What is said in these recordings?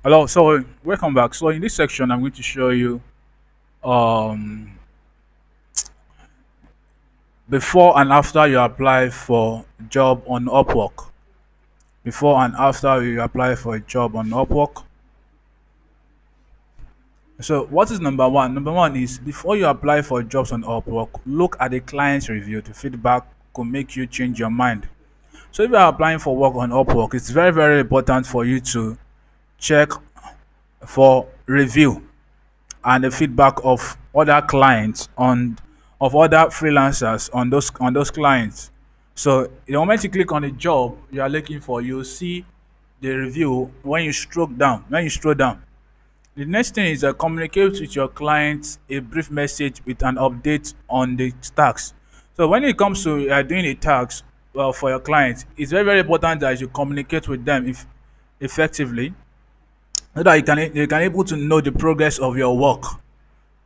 Hello, so welcome back. So in this section, I'm going to show you um, before and after you apply for job on Upwork. Before and after you apply for a job on Upwork. So what is number one? Number one is before you apply for jobs on Upwork, look at the client's review. The feedback could make you change your mind. So if you are applying for work on Upwork, it's very very important for you to check for review and the feedback of other clients on of other freelancers on those clients. So the moment you click on the job you are looking for, you'll see the review when you stroke down. When you scroll down, the next thing is communicate with your clients a brief message with an update on the tax. So when it comes to doing a tax, well, for your clients, it's very very important that you communicate with them if effectively, so that you can able to know the progress of your work.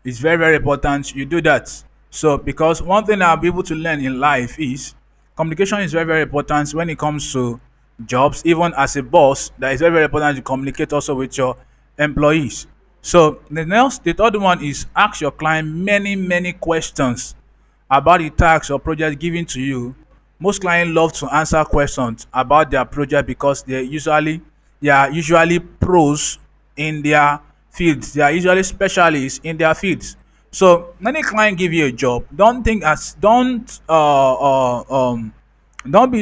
It's very very important you do that. So because one thing I'll be able to learn in life is communication is very very important when it comes to jobs. Even as a boss, that is very very important to communicate also with your employees. So the third one is ask your client many questions about the task or project given to you. Most clients love to answer questions about their project because they are usually pros in their fields. They are usually specialists in their fields. So when a client give you a job, don't be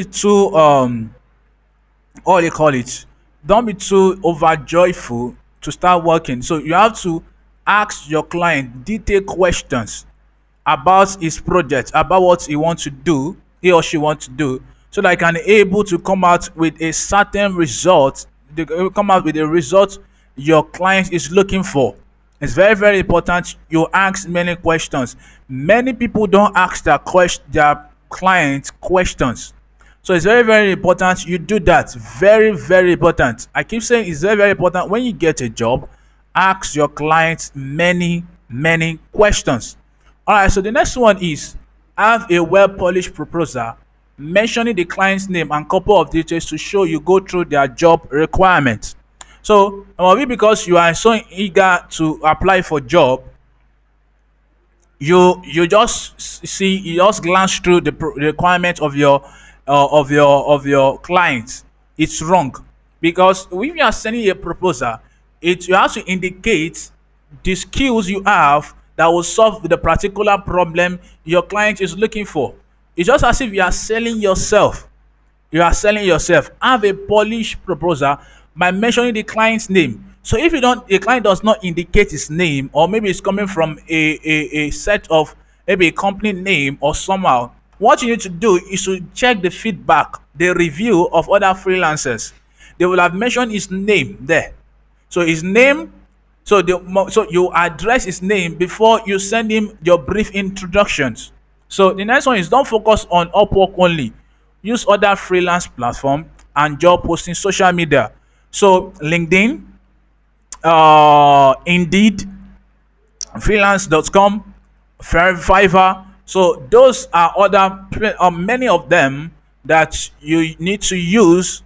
too what do you call it? Don't be too overjoyful to start working. So you have to ask your client detailed questions about his project, about what he wants to do, he or she wants to do, so that I can able to come out with a certain result. They come out with a result your client is looking for. It's very very important you ask many questions. Many people don't ask their clients questions. So it's very very important you do that. Very very important. I keep saying it's very very important when you get a job, ask your clients many questions. All right, so the next one is have a well polished proposal mentioning the client's name and couple of details to show you go through their job requirements. So maybe because you are so eager to apply for job, you just see, you just glance through the requirement of your client. It's wrong, because if you are sending a proposal, it you have to indicate the skills you have that will solve the particular problem your client is looking for. It's just as if you are selling yourself. You are selling yourself. Have a polished proposal by mentioning the client's name. So if you don't, the client does not indicate his name, or maybe it's coming from a set of maybe a company name or somehow, what you need to do is to check the feedback, the review of other freelancers. They will have mentioned his name there. So his name, so you address his name before you send him your brief introductions. So the next one is don't focus on Upwork only. Use other freelance platform and job posting social media. So LinkedIn, Indeed, freelance.com, Fiverr. So those are many of them that you need to use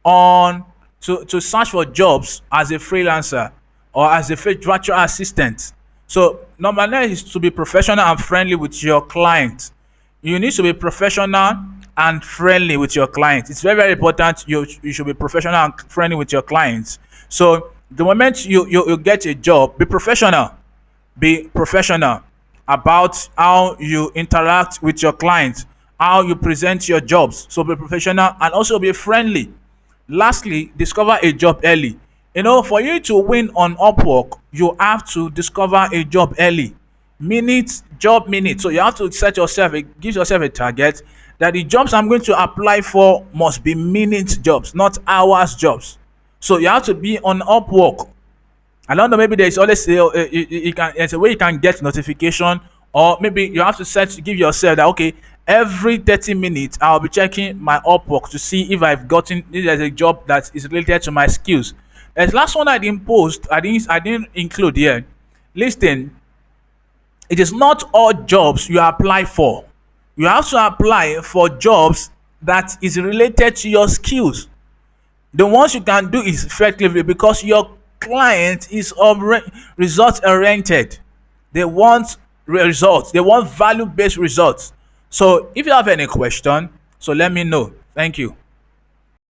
on to search for jobs as a freelancer or as a virtual assistant. So number nine is to be professional and friendly with your client. You need to be professional and friendly with your client. It's very very important you should be professional and friendly with your clients. So the moment you get a job, be professional. Be professional about how you interact with your clients, how you present your jobs. So be professional and also be friendly. Lastly, discover a job early. You know, for you to win on Upwork, you have to discover a job early. Job minute. So you have to give yourself a target that the jobs I'm going to apply for must be minute jobs, not hours jobs. So you have to be on Upwork. I don't know, maybe there's always you can, there's a way you can get notification, or maybe you have to give yourself that okay, every 30 minutes I'll be checking my Upwork to see if there's a job that is related to my skills. There's last one I didn't post, I didn't include here. Listen, it is not all jobs you apply for. You have to apply for jobs that is related to your skills. The ones you can do is effectively because client is result oriented. They want results. They want value based results. So if you have any question, so let me know. Thank you.